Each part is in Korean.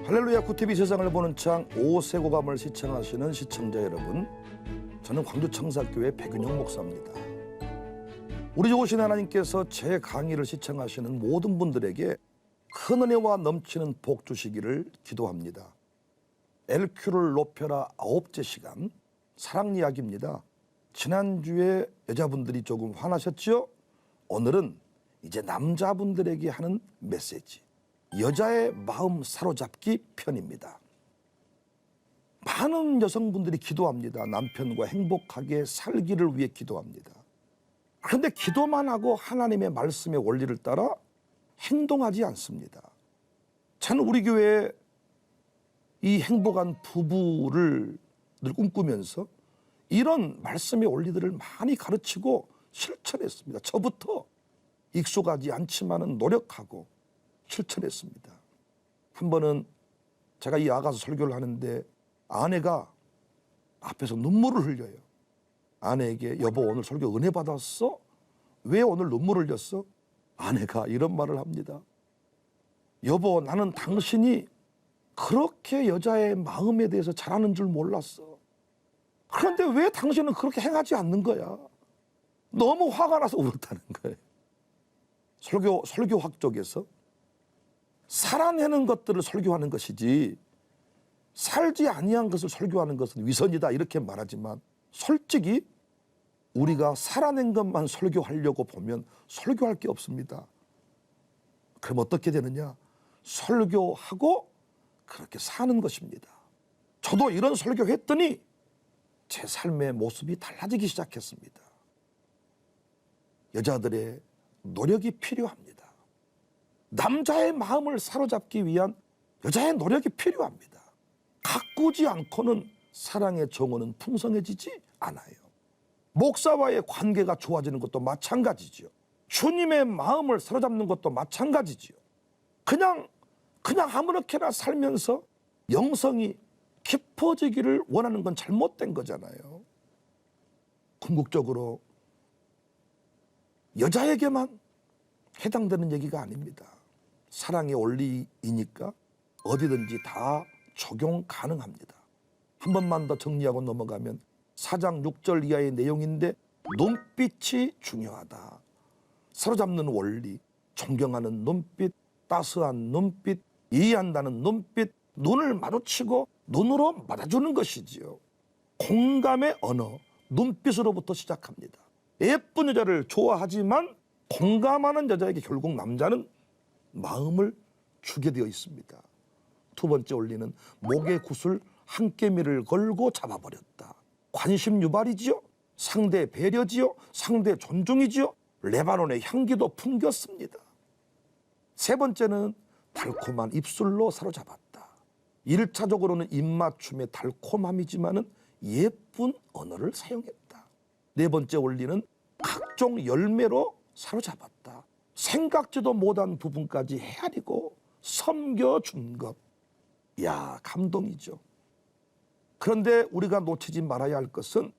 할렐루야 구TV 세상을 보는 창 5세고감을 시청하시는 시청자 여러분, 저는 광주청사교회 백윤형 목사입니다. 우리 좋으신 하나님께서 제 강의를 시청하시는 모든 분들에게 큰 은혜와 넘치는 복 주시기를 기도합니다. LQ를 높여라 9째 시간 사랑 이야기입니다. 지난주에 여자분들이 조금 화나셨죠? 오늘은 이제 남자분들에게 하는 메시지, 여자의 마음 사로잡기 편입니다. 많은 여성분들이 기도합니다. 남편과 행복하게 살기를 위해 기도합니다. 그런데 기도만 하고 하나님의 말씀의 원리를 따라 행동하지 않습니다. 저는 우리 교회에 이 행복한 부부를 늘 꿈꾸면서 이런 말씀의 원리들을 많이 가르치고 실천했습니다. 저부터 익숙하지 않지만은 노력하고 실천했습니다. 한 번은 제가 이 아가서 설교를 하는데 아내가 앞에서 눈물을 흘려요. 아내에게 여보 오늘 설교 은혜 받았어? 왜 오늘 눈물을 흘렸어? 아내가 이런 말을 합니다. 여보 나는 당신이 그렇게 여자의 마음에 대해서 잘 아는 줄 몰랐어. 그런데 왜 당신은 그렇게 행하지 않는 거야? 너무 화가 나서 울었다는 거예요. 설교학 쪽에서 살아내는 것들을 설교하는 것이지 살지 아니한 것을 설교하는 것은 위선이다 이렇게 말하지만, 솔직히 우리가 살아낸 것만 설교하려고 보면 설교할 게 없습니다. 그럼 어떻게 되느냐? 설교하고 그렇게 사는 것입니다. 저도 이런 설교했더니 제 삶의 모습이 달라지기 시작했습니다. 여자들의 노력이 필요합니다. 남자의 마음을 사로잡기 위한 여자의 노력이 필요합니다. 가꾸지 않고는 사랑의 정원은 풍성해지지 않아요. 목사와의 관계가 좋아지는 것도 마찬가지죠. 주님의 마음을 사로잡는 것도 마찬가지죠. 그냥 아무렇게나 살면서 영성이 깊어지기를 원하는 건 잘못된 거잖아요. 궁극적으로 여자에게만 해당되는 얘기가 아닙니다. 사랑의 원리이니까 어디든지 다 적용 가능합니다. 한 번만 더 정리하고 넘어가면 4장 6절 이하의 내용인데 눈빛이 중요하다. 사로잡는 원리, 존경하는 눈빛, 따스한 눈빛, 이해한다는 눈빛, 눈을 마주치고 눈으로 맞아주는 것이지요. 공감의 언어, 눈빛으로부터 시작합니다. 예쁜 여자를 좋아하지만 공감하는 여자에게 결국 남자는 마음을 주게 되어 있습니다. 두 번째 원리는 목의 굿을 한 깨미를 걸고 잡아버렸다. 관심 유발이지요. 상대 배려지요. 상대 존중이지요. 레바논의 향기도 풍겼습니다. 세 번째는 달콤한 입술로 사로잡았다. 1차적으로는 입맞춤의 달콤함이지만은 예쁜 언어를 사용했다. 네 번째 원리는 각종 열매로 사로잡았다. 생각지도 못한 부분까지 헤아리고 섬겨준 것. 야, 감동이죠. 그런데 우리가 놓치지 말아야 할 것은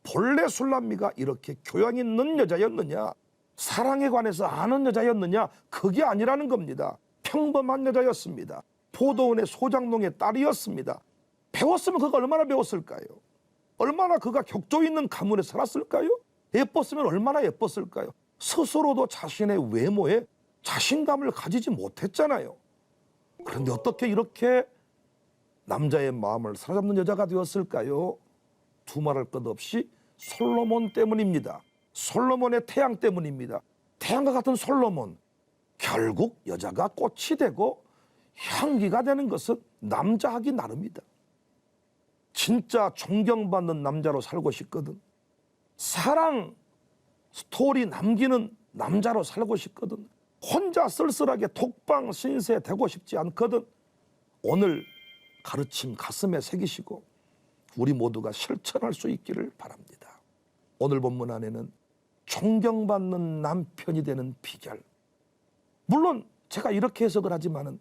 본래 술람미가 이렇게 교양 있는 여자였느냐, 사랑에 관해서 아는 여자였느냐, 그게 아니라는 겁니다. 평범한 여자였습니다. 포도원의 소장농의 딸이었습니다. 배웠으면 그가 얼마나 배웠을까요? 얼마나 그가 격조 있는 가문에 살았을까요? 예뻤으면 얼마나 예뻤을까요? 스스로도 자신의 외모에 자신감을 가지지 못했잖아요. 그런데 어떻게 이렇게 남자의 마음을 사로잡는 여자가 되었을까요? 두말할 것 없이 솔로몬 때문입니다. 솔로몬의 태양 때문입니다. 태양과 같은 솔로몬, 결국 여자가 꽃이 되고 향기가 되는 것은 남자하기 나름이다. 진짜 존경받는 남자로 살고 싶거든. 사랑 스토리 남기는 남자로 살고 싶거든. 혼자 쓸쓸하게 독방 신세 되고 싶지 않거든. 오늘 가르침 가슴에 새기시고 우리 모두가 실천할 수 있기를 바랍니다. 오늘 본문 안에는 존경받는 남편이 되는 비결, 물론 제가 이렇게 해석을 하지만은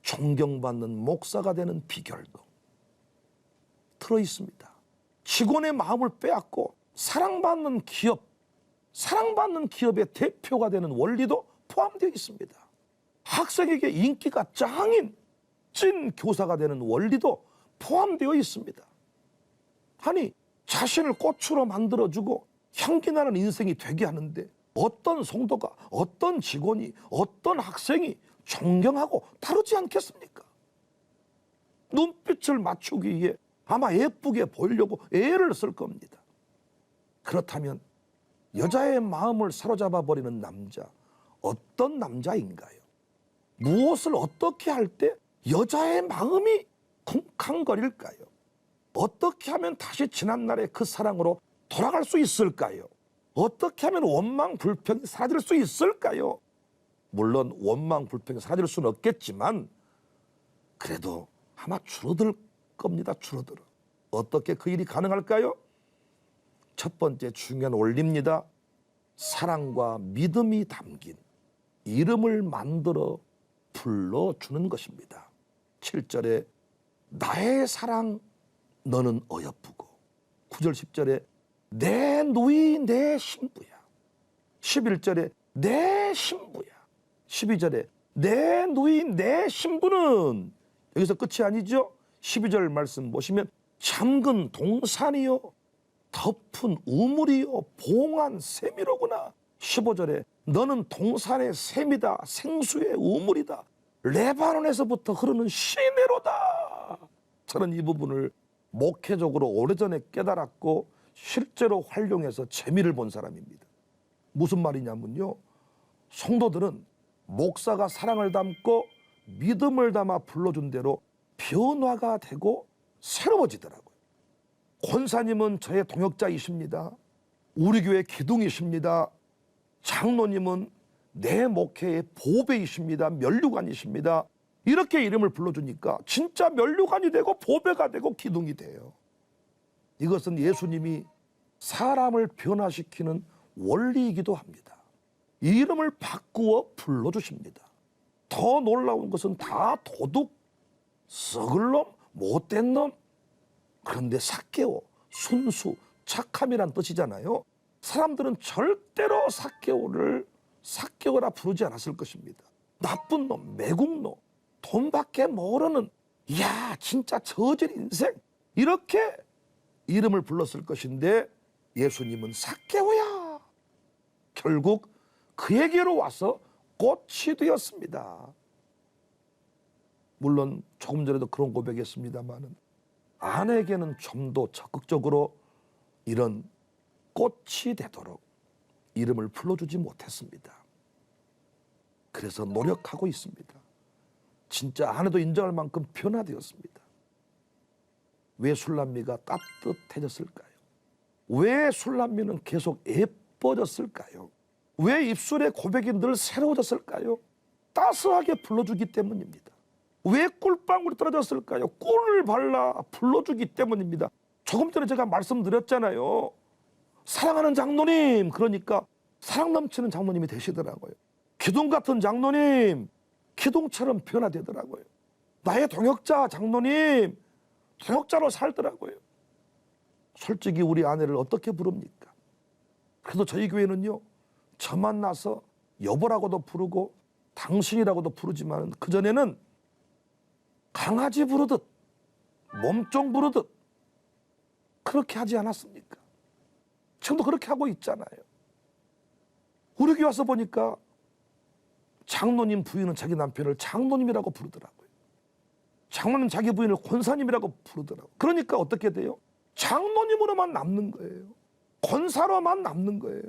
존경받는 목사가 되는 비결도 들어있습니다. 직원의 마음을 빼앗고 사랑받는 기업의 대표가 되는 원리도 포함되어 있습니다. 학생에게 인기가 짱인 멋진 교사가 되는 원리도 포함되어 있습니다. 아니, 자신을 꽃으로 만들어주고 향기나는 인생이 되게 하는데 어떤 성도가, 어떤 직원이, 어떤 학생이 존경하고 다루지 않겠습니까? 눈빛을 맞추기 위해 아마 예쁘게 보이려고 애를 쓸 겁니다. 그렇다면 여자의 마음을 사로잡아 버리는 남자, 어떤 남자인가요? 무엇을 어떻게 할 때 여자의 마음이 쿵쾅거릴까요? 어떻게 하면 다시 지난날의 그 사랑으로 돌아갈 수 있을까요? 어떻게 하면 원망 불평이 사라질 수 있을까요? 물론 원망 불평이 사라질 수는 없겠지만 그래도 아마 줄어들 겁니다. 줄어들어. 어떻게 그 일이 가능할까요? 첫 번째 중요한 원리입니다. 사랑과 믿음이 담긴 이름을 만들어 불러주는 것입니다. 7절에 나의 사랑 너는 어여쁘고, 9절 10절에 내 누이 내 신부야, 11절에 내 신부야, 12절에 내 누이 내 신부는, 여기서 끝이 아니죠. 12절 말씀 보시면 잠근 동산이요 덮은 우물이요 봉한 샘이로구나. 15절에 너는 동산의 샘이다, 생수의 우물이다, 레바논에서부터 흐르는 시내로다. 저는 이 부분을 목회적으로 오래전에 깨달았고 실제로 활용해서 재미를 본 사람입니다. 무슨 말이냐면요, 성도들은 목사가 사랑을 담고 믿음을 담아 불러준 대로 변화가 되고 새로워지더라고요. 권사님은 저의 동역자이십니다. 우리 교회 기둥이십니다. 장로님은 내 목회의 보배이십니다. 면류관이십니다. 이렇게 이름을 불러주니까 진짜 면류관이 되고 보배가 되고 기둥이 돼요. 이것은 예수님이 사람을 변화시키는 원리이기도 합니다. 이름을 바꾸어 불러주십니다. 더 놀라운 것은 다 도둑, 썩을 놈, 못된 놈. 그런데 삭개오, 순수, 착함이란 뜻이잖아요. 사람들은 절대로 삭개오라 부르지 않았을 것입니다. 나쁜 놈, 매국노, 돈밖에 모르는, 이야 진짜 저질 인생, 이렇게 이름을 불렀을 것인데 예수님은 삭개오야. 결국 그에게로 와서 꽃이 되었습니다. 물론 조금 전에도 그런 고백했습니다마는 아내에게는 좀 더 적극적으로 이런 꽃이 되도록 이름을 불러주지 못했습니다. 그래서 노력하고 있습니다. 진짜 아내도 인정할 만큼 변화되었습니다. 왜 술람미가 따뜻해졌을까요? 왜 술람미는 계속 예뻐졌을까요? 왜 입술의 고백이 늘 새로워졌을까요? 따스하게 불러주기 때문입니다. 왜 꿀방울이 떨어졌을까요? 꿀을 발라 불러주기 때문입니다. 조금 전에 제가 말씀드렸잖아요. 사랑하는 장로님, 그러니까 사랑 넘치는 장로님이 되시더라고요. 기둥 같은 장로님, 기둥처럼 변화되더라고요. 나의 동역자 장로님, 동역자로 살더라고요. 솔직히 우리 아내를 어떻게 부릅니까? 그래도 저희 교회는요, 저 만나서 여보라고도 부르고 당신이라고도 부르지만 그전에는 강아지 부르듯 몸종 부르듯 그렇게 하지 않았습니까? 지금도 그렇게 하고 있잖아요. 우리 교회 와서 보니까 장로님 부인은 자기 남편을 장로님이라고 부르더라고요. 장로님 자기 부인을 권사님이라고 부르더라고요. 그러니까 어떻게 돼요? 장로님으로만 남는 거예요. 권사로만 남는 거예요.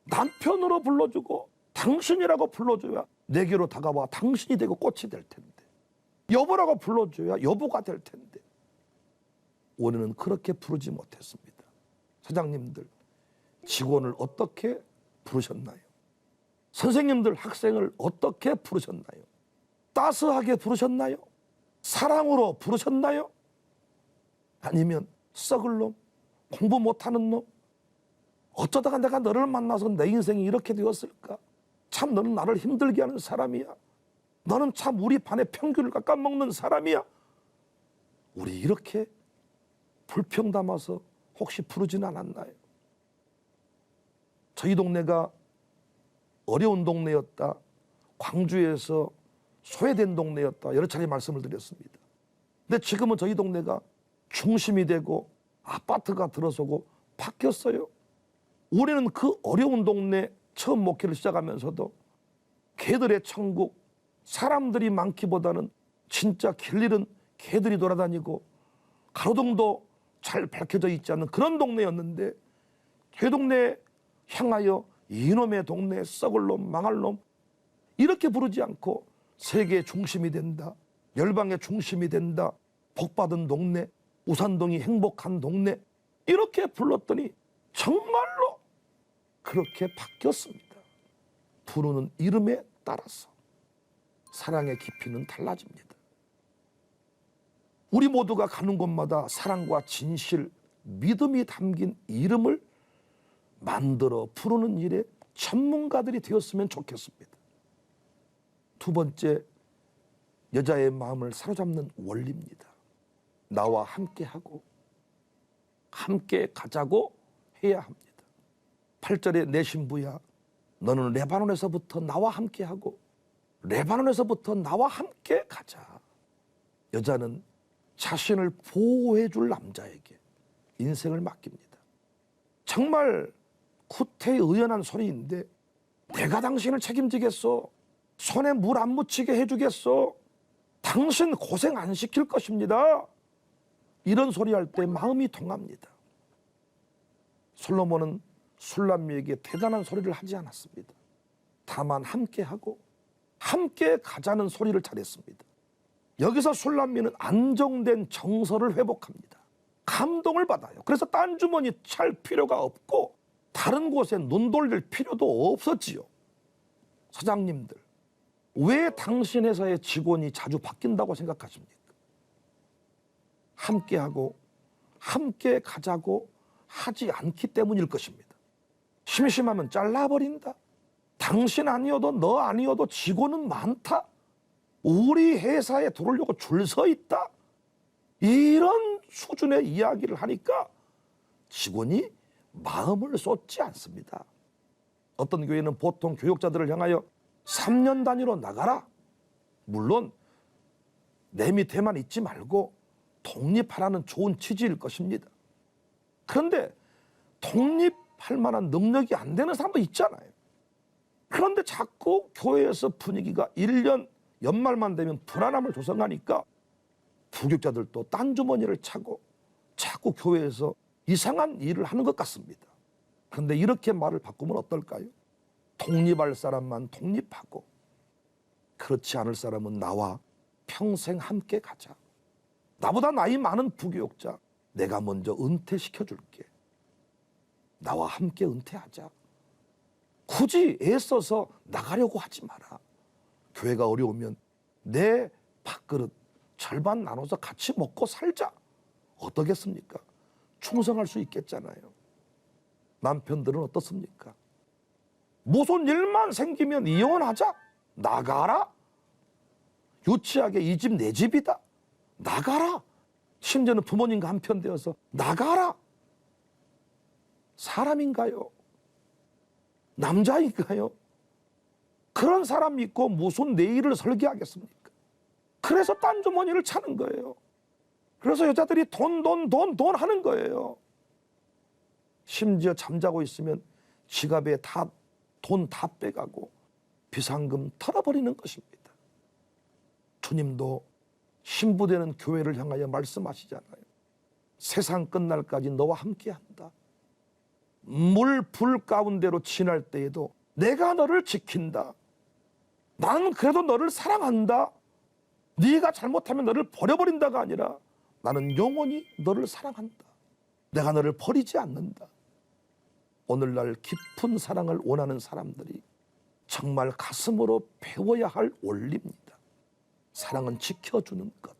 남편으로 불러주고 당신이라고 불러줘야 내게로 다가와 당신이 되고 꽃이 될 텐데, 여보라고 불러줘야 여보가 될 텐데 우리는 그렇게 부르지 못했습니다. 사장님들, 직원을 어떻게 부르셨나요? 선생님들, 학생을 어떻게 부르셨나요? 따스하게 부르셨나요? 사랑으로 부르셨나요? 아니면 썩을 놈, 공부 못하는 놈, 어쩌다가 내가 너를 만나서 내 인생이 이렇게 되었을까? 참 너는 나를 힘들게 하는 사람이야. 너는 참 우리 반의 평균을 깎아먹는 사람이야. 우리 이렇게 불평 담아서 혹시 부르진 않았나요? 저희 동네가 어려운 동네였다. 광주에서 소외된 동네였다. 여러 차례 말씀을 드렸습니다. 근데 지금은 저희 동네가 중심이 되고 아파트가 들어서고 바뀌었어요. 우리는 그 어려운 동네 처음 목회를 시작하면서도 개들의 천국, 사람들이 많기보다는 진짜 길 잃은 개들이 돌아다니고 가로등도 잘 밝혀져 있지 않는 그런 동네였는데 그 동네에 향하여 이놈의 동네, 썩을 놈, 망할 놈 이렇게 부르지 않고 세계의 중심이 된다, 열방의 중심이 된다, 복받은 동네, 우산동이 행복한 동네 이렇게 불렀더니 정말로 그렇게 바뀌었습니다. 부르는 이름에 따라서 사랑의 깊이는 달라집니다. 우리 모두가 가는 곳마다 사랑과 진실, 믿음이 담긴 이름을 만들어 부르는 일에 전문가들이 되었으면 좋겠습니다. 두 번째, 여자의 마음을 사로잡는 원리입니다. 나와 함께하고 함께 가자고 해야 합니다. 8절에 내 신부야 너는 레바논에서부터 나와 함께하고 레바논에서부터 나와 함께 가자. 여자는 자신을 보호해 줄 남자에게 인생을 맡깁니다. 정말 구태의연한 소리인데 내가 당신을 책임지겠소? 손에 물 안 묻히게 해주겠소? 당신 고생 안 시킬 것입니다. 이런 소리 할 때 마음이 통합니다. 솔로몬은 술람미에게 대단한 소리를 하지 않았습니다. 다만 함께하고 함께 가자는 소리를 잘했습니다. 여기서 술람미는 안정된 정서를 회복합니다. 감동을 받아요. 그래서 딴 주머니 찰 필요가 없고 다른 곳에 눈 돌릴 필요도 없었지요. 사장님들, 왜 당신 회사의 직원이 자주 바뀐다고 생각하십니까? 함께하고 함께 가자고 하지 않기 때문일 것입니다. 심심하면 잘라버린다. 당신 아니어도 너 아니어도 직원은 많다. 우리 회사에 들어오려고 줄 서 있다. 이런 수준의 이야기를 하니까 직원이 마음을 쏟지 않습니다. 어떤 교회는 보통 교육자들을 향하여 3년 단위로 나가라. 물론 내 밑에만 있지 말고 독립하라는 좋은 취지일 것입니다. 그런데 독립할 만한 능력이 안 되는 사람도 있잖아요. 그런데 자꾸 교회에서 분위기가 1년 연말만 되면 불안함을 조성하니까 부교육자들도 딴 주머니를 차고 자꾸 교회에서 이상한 일을 하는 것 같습니다. 그런데 이렇게 말을 바꾸면 어떨까요? 독립할 사람만 독립하고 그렇지 않을 사람은 나와 평생 함께 가자. 나보다 나이 많은 부교육자 내가 먼저 은퇴시켜줄게. 나와 함께 은퇴하자. 굳이 애써서 나가려고 하지 마라. 교회가 어려우면 내 밥그릇 절반 나눠서 같이 먹고 살자. 어떻겠습니까? 충성할 수 있겠잖아요. 남편들은 어떻습니까? 무슨 일만 생기면 이혼하자. 나가라. 유치하게 이 집 내 집이다. 나가라. 심지어는 부모님과 한편 되어서 나가라. 사람인가요? 남자인가요? 그런 사람 믿고 무슨 내일을 설계하겠습니까? 그래서 딴 주머니를 차는 거예요. 그래서 여자들이 돈 하는 거예요. 심지어 잠자고 있으면 지갑에 돈 다 빼가고 비상금 털어버리는 것입니다. 주님도 신부되는 교회를 향하여 말씀하시잖아요. 세상 끝날까지 너와 함께한다. 물, 불 가운데로 지날 때에도 내가 너를 지킨다. 나는 그래도 너를 사랑한다. 네가 잘못하면 너를 버려버린다가 아니라 나는 영원히 너를 사랑한다. 내가 너를 버리지 않는다. 오늘날 깊은 사랑을 원하는 사람들이 정말 가슴으로 배워야 할 원리입니다. 사랑은 지켜주는 것,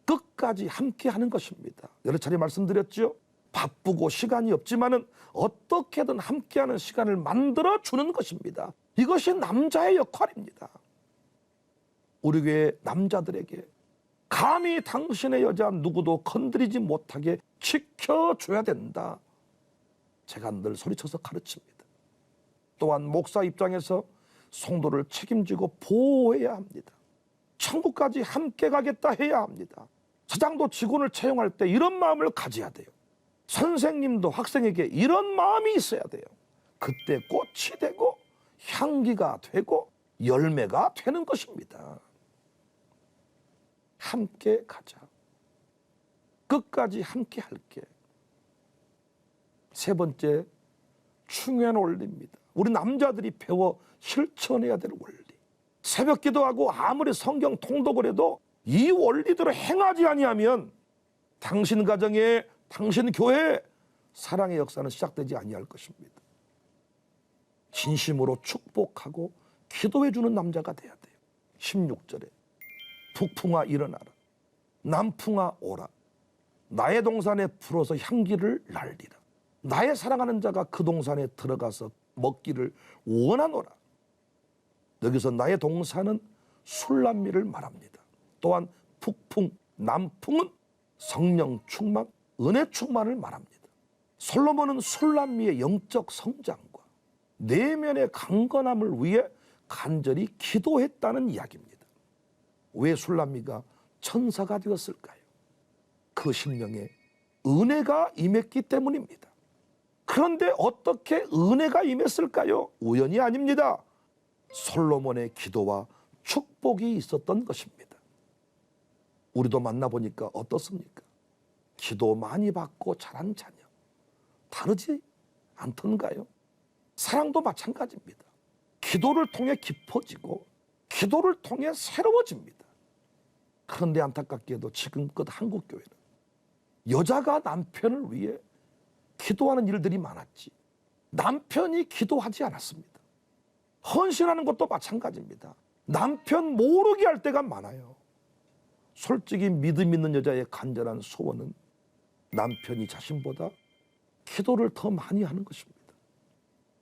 끝까지 함께하는 것입니다. 여러 차례 말씀드렸죠. 바쁘고 시간이 없지만은 어떻게든 함께하는 시간을 만들어주는 것입니다. 이것이 남자의 역할입니다. 우리 교회 남자들에게 감히 당신의 여자 누구도 건드리지 못하게 지켜줘야 된다. 제가 늘 소리쳐서 가르칩니다. 또한 목사 입장에서 성도를 책임지고 보호해야 합니다. 천국까지 함께 가겠다 해야 합니다. 사장도 직원을 채용할 때 이런 마음을 가져야 돼요. 선생님도 학생에게 이런 마음이 있어야 돼요. 그때 꽃이 되고 향기가 되고 열매가 되는 것입니다. 함께 가자. 끝까지 함께 할게. 세 번째, 중요한 원리입니다. 우리 남자들이 배워 실천해야 될 원리. 새벽 기도하고 아무리 성경 통독을 해도 이 원리대로 행하지 아니하면 당신 가정에, 당신 교회에 사랑의 역사는 시작되지 아니할 것입니다. 진심으로 축복하고 기도해주는 남자가 돼야 돼요. 16절에 북풍아 일어나라, 남풍아 오라, 나의 동산에 불어서 향기를 날리라. 나의 사랑하는 자가 그 동산에 들어가서 먹기를 원하노라. 여기서 나의 동산은 술람미를 말합니다. 또한 북풍, 남풍은 성령 충만, 은혜 충만을 말합니다. 솔로몬은 술람미의 영적 성장과 내면의 강건함을 위해 간절히 기도했다는 이야기입니다. 왜 술람미가 천사가 되었을까요? 그 심령에 은혜가 임했기 때문입니다. 그런데 어떻게 은혜가 임했을까요? 우연이 아닙니다. 솔로몬의 기도와 축복이 있었던 것입니다. 우리도 만나보니까 어떻습니까? 기도 많이 받고 자란 자녀 다르지 않던가요? 사랑도 마찬가지입니다. 기도를 통해 깊어지고 기도를 통해 새로워집니다. 그런데 안타깝게도 지금껏 한국교회는 여자가 남편을 위해 기도하는 일들이 많았지 남편이 기도하지 않았습니다. 헌신하는 것도 마찬가지입니다. 남편 모르게 할 때가 많아요. 솔직히 믿음 있는 여자의 간절한 소원은 남편이 자신보다 기도를 더 많이 하는 것입니다.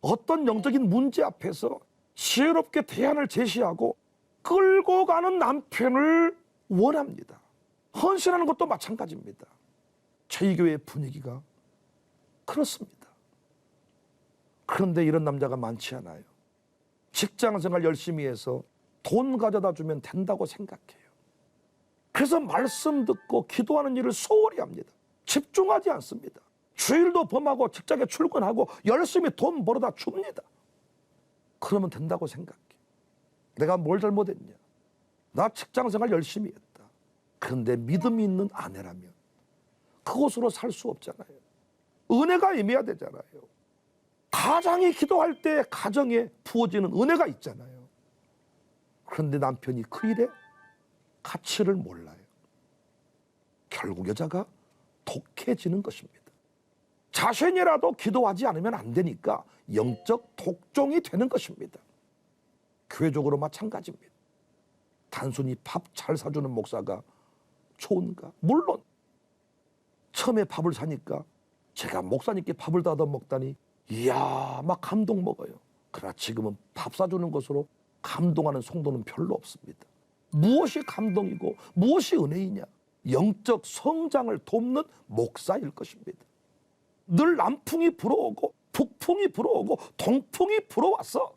어떤 영적인 문제 앞에서 지혜롭게 대안을 제시하고 끌고 가는 남편을 원합니다. 헌신하는 것도 마찬가지입니다. 저희 교회의 분위기가 그렇습니다. 그런데 이런 남자가 많지 않아요. 직장생활 열심히 해서 돈 가져다 주면 된다고 생각해요. 그래서 말씀 듣고 기도하는 일을 소홀히 합니다. 집중하지 않습니다. 주일도 범하고 직장에 출근하고 열심히 돈 벌어다 줍니다. 그러면 된다고 생각해. 내가 뭘 잘못했냐? 나 직장생활 열심히 했다. 그런데 믿음이 있는 아내라면 그곳으로 살 수 없잖아요. 은혜가 임해야 되잖아요. 가장이 기도할 때 가정에 부어지는 은혜가 있잖아요. 그런데 남편이 그 일에 가치를 몰라요. 결국 여자가 독해지는 것입니다. 자신이라도 기도하지 않으면 안 되니까 영적 독종이 되는 것입니다. 교회적으로 마찬가지입니다. 단순히 밥 잘 사주는 목사가 좋은가? 물론 처음에 밥을 사니까 제가 목사님께 밥을 다 먹다니 이야 막 감동 먹어요. 그러나 지금은 밥 사주는 것으로 감동하는 성도는 별로 없습니다. 무엇이 감동이고 무엇이 은혜이냐? 영적 성장을 돕는 목사일 것입니다. 늘 남풍이 불어오고 북풍이 불어오고 동풍이 불어와서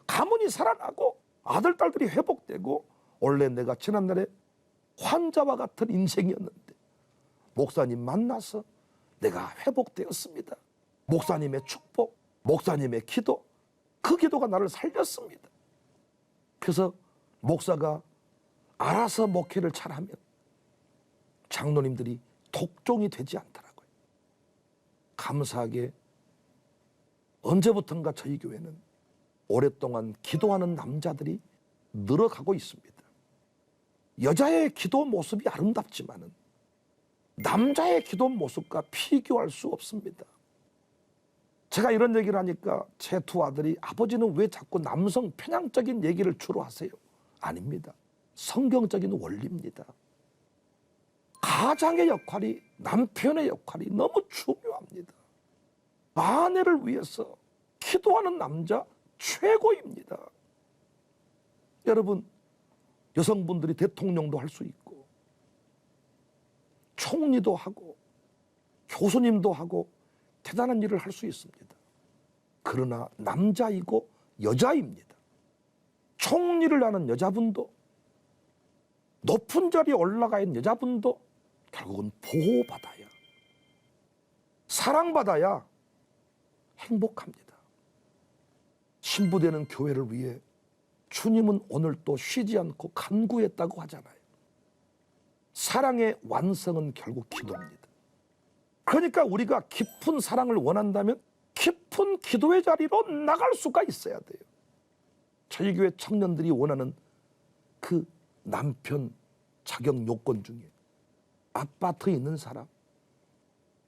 가문이 살아나고 아들, 딸들이 회복되고 원래 내가 지난날에 환자와 같은 인생이었는데 목사님 만나서 내가 회복되었습니다. 목사님의 축복, 목사님의 기도, 그 기도가 나를 살렸습니다. 그래서 목사가 알아서 목회를 잘하면 장로님들이 독종이 되지 않더라고요. 감사하게 언제부턴가 저희 교회는 오랫동안 기도하는 남자들이 늘어가고 있습니다. 여자의 기도 모습이 아름답지만은 남자의 기도 모습과 비교할 수 없습니다. 제가 이런 얘기를 하니까 제 두 아들이 아버지는 왜 자꾸 남성 편향적인 얘기를 주로 하세요? 아닙니다. 성경적인 원리입니다. 가장의 역할이, 남편의 역할이 너무 중요합니다. 아내를 위해서 기도하는 남자 최고입니다. 여러분, 여성분들이 대통령도 할 수 있고 총리도 하고 교수님도 하고 대단한 일을 할 수 있습니다. 그러나 남자이고 여자입니다. 총리를 하는 여자분도 높은 자리에 올라가 있는 여자분도 결국은 보호받아야, 사랑받아야 행복합니다. 신부되는 교회를 위해 주님은 오늘 또 쉬지 않고 간구했다고 하잖아요. 사랑의 완성은 결국 기도입니다. 그러니까 우리가 깊은 사랑을 원한다면 깊은 기도의 자리로 나갈 수가 있어야 돼요. 저희 교회 청년들이 원하는 그 남편 자격 요건 중에 아파트에 있는 사람,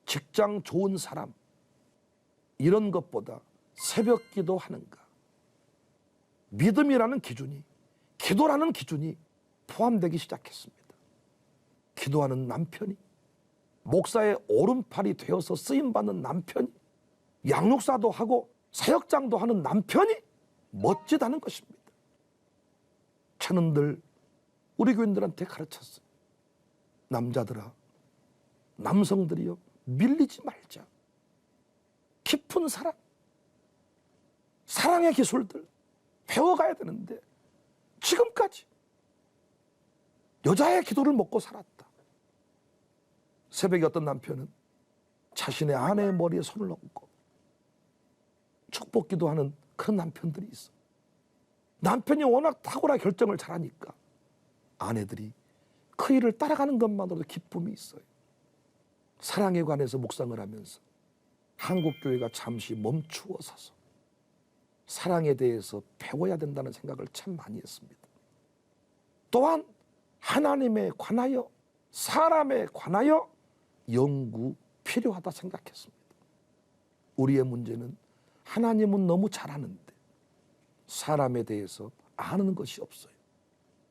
직장 좋은 사람, 이런 것보다 새벽 기도하는가, 믿음이라는 기준이, 기도라는 기준이 포함되기 시작했습니다. 기도하는 남편이, 목사의 오른팔이 되어서 쓰임받는 남편이, 양육사도 하고 사역장도 하는 남편이 멋지다는 것입니다. 저는 늘 우리 교인들한테 가르쳤어요. 남자들아, 남성들이요, 밀리지 말자. 깊은 사랑, 사랑의 기술들 배워가야 되는데 지금까지 여자의 기도를 먹고 살았다. 새벽에 어떤 남편은 자신의 아내의 머리에 손을 얹고 축복 기도하는 그런 남편들이 있어. 남편이 워낙 탁월한 결정을 잘하니까 아내들이 그 일을 따라가는 것만으로도 기쁨이 있어요. 사랑에 관해서 묵상을 하면서 한국교회가 잠시 멈추어 서서 사랑에 대해서 배워야 된다는 생각을 참 많이 했습니다. 또한 하나님에 관하여, 사람에 관하여 연구 필요하다 생각했습니다. 우리의 문제는 하나님은 너무 잘 아는데 사람에 대해서 아는 것이 없어요.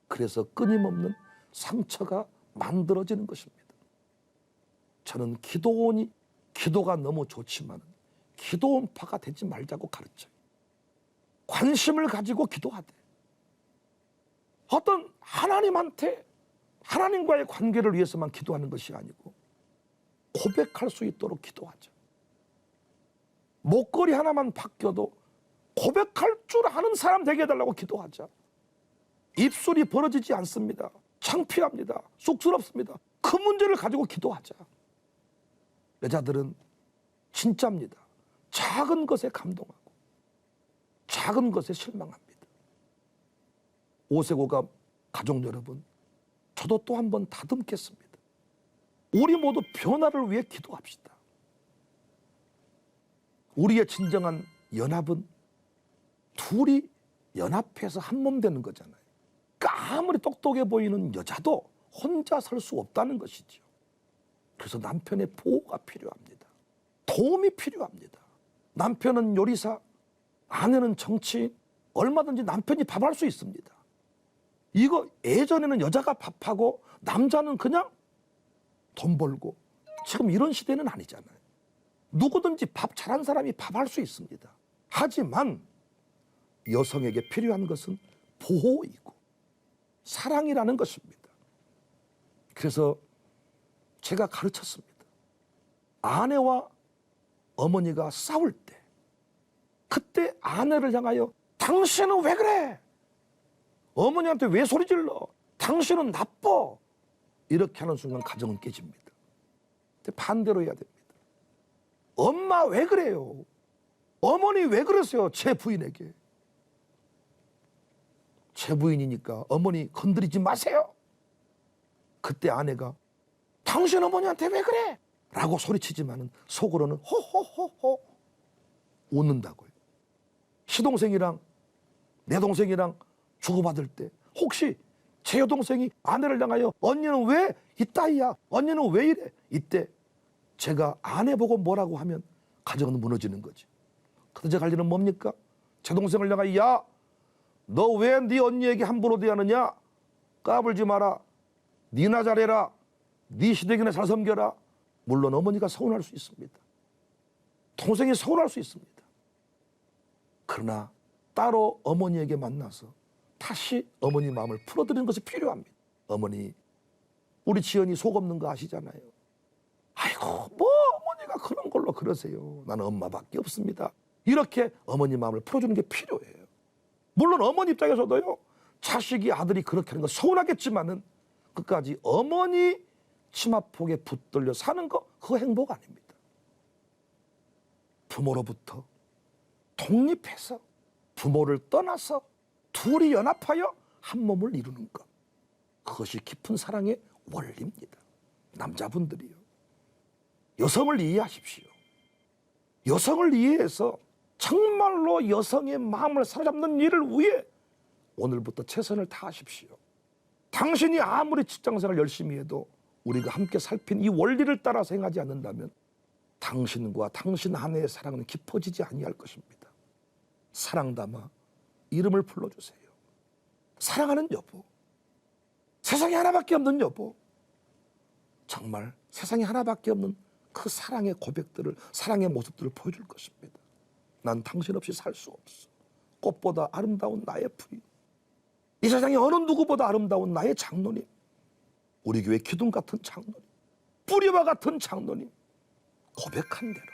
그래서 끊임없는 상처가 만들어지는 것입니다. 저는 기도가 너무 좋지만 기도원파가 되지 말자고 가르쳐요. 관심을 가지고 기도하되 어떤 하나님한테, 하나님과의 관계를 위해서만 기도하는 것이 아니고 고백할 수 있도록 기도하자. 목걸이 하나만 바뀌어도 고백할 줄 아는 사람 되게 해달라고 기도하자. 입술이 벌어지지 않습니다. 창피합니다. 쑥스럽습니다. 그 문제를 가지고 기도하자. 여자들은 진짜입니다. 작은 것에 감동하고 작은 것에 실망합니다. 오세고가 가족 여러분, 저도 또 한 번 다듬겠습니다. 우리 모두 변화를 위해 기도합시다. 우리의 진정한 연합은 둘이 연합해서 한 몸 되는 거잖아요. 그러니까 아무리 똑똑해 보이는 여자도 혼자 설 수 없다는 것이죠. 그래서 남편의 보호가 필요합니다. 도움이 필요합니다. 남편은 요리사, 아내는 정치인, 얼마든지 남편이 밥할 수 있습니다. 이거 예전에는 여자가 밥하고 남자는 그냥 돈 벌고, 지금 이런 시대는 아니잖아요. 누구든지 밥 잘한 사람이 밥할 수 있습니다. 하지만 여성에게 필요한 것은 보호이고 사랑이라는 것입니다. 그래서 제가 가르쳤습니다. 아내와 어머니가 싸울 때, 그때 아내를 향하여 당신은 왜 그래? 어머니한테 왜 소리 질러? 당신은 나빠. 이렇게 하는 순간 가정은 깨집니다. 근데 반대로 해야 됩니다. 엄마 왜 그래요? 어머니 왜 그러세요? 제 부인에게. 제 부인이니까 어머니 건드리지 마세요. 그때 아내가 당신 어머니한테 왜 그래? 라고 소리치지만은 속으로는 호호호호 웃는다고요. 시동생이랑 내 동생이랑 주고받을 때 혹시 제 여동생이 아내를 향하여 언니는 왜 이따위야? 언니는 왜 이래? 이때 제가 아내 보고 뭐라고 하면 가정은 무너지는 거지. 그때 제가 할 일은 뭡니까? 제 동생을 향하여 야, 너 왜 네 언니에게 함부로 대하느냐? 까불지 마라. 니나 잘해라. 네 시댁이나 잘 섬겨라. 물론 어머니가 서운할 수 있습니다. 동생이 서운할 수 있습니다. 그러나 따로 어머니에게 만나서 다시 어머니 마음을 풀어드리는 것이 필요합니다. 어머니, 우리 지연이 속 없는 거 아시잖아요. 아이고, 뭐 어머니가 그런 걸로 그러세요. 나는 엄마밖에 없습니다. 이렇게 어머니 마음을 풀어주는 게 필요해요. 물론 어머니 입장에서도요, 자식이 아들이 그렇게 하는 거 서운하겠지만은 끝까지 어머니 치마폭에 붙들려 사는 거 그거 행복 아닙니다. 부모로부터 독립해서 부모를 떠나서 둘이 연합하여 한 몸을 이루는 것, 그것이 깊은 사랑의 원리입니다. 남자분들이요, 여성을 이해하십시오. 여성을 이해해서 정말로 여성의 마음을 사로잡는 일을 위해 오늘부터 최선을 다하십시오. 당신이 아무리 직장생활 열심히 해도 우리가 함께 살핀 이 원리를 따라서 행하지 않는다면 당신과 당신 아내의 사랑은 깊어지지 아니할 것입니다. 사랑 담아 이름을 불러주세요. 사랑하는 여보, 세상에 하나밖에 없는 여보, 정말 세상에 하나밖에 없는 그 사랑의 고백들을, 사랑의 모습들을 보여줄 것입니다. 난 당신 없이 살 수 없어. 꽃보다 아름다운 나의 부인, 이 세상에 어느 누구보다 아름다운 나의 장로님, 우리 교회 기둥 같은 장로님, 뿌리와 같은 장로님, 고백한 대로,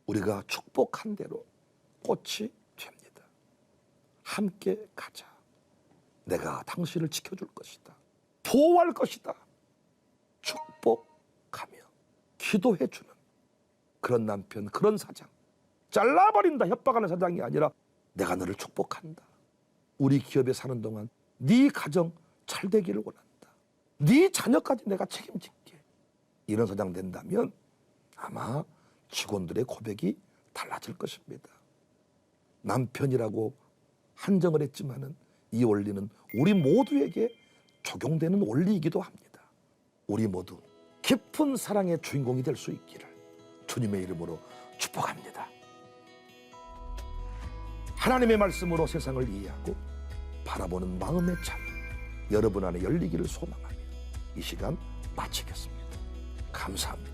우리가 축복한 대로 꽃이 됩니다. 함께 가자. 내가 당신을 지켜줄 것이다. 보호할 것이다. 축복하며 기도해주는 그런 남편, 그런 사장, 잘라버린다 협박하는 사장이 아니라 내가 너를 축복한다. 우리 기업에 사는 동안 네 가정 잘 되기를 원한다. 네 자녀까지 내가 책임질게. 이런 사장 된다면 아마 직원들의 고백이 달라질 것입니다. 남편이라고 한정을 했지만은 이 원리는 우리 모두에게 적용되는 원리이기도 합니다. 우리 모두 깊은 사랑의 주인공이 될 수 있기를 주님의 이름으로 축복합니다. 하나님의 말씀으로 세상을 이해하고 바라보는 마음의 창, 여러분 안에 열리기를 소망하며 이 시간 마치겠습니다. 감사합니다.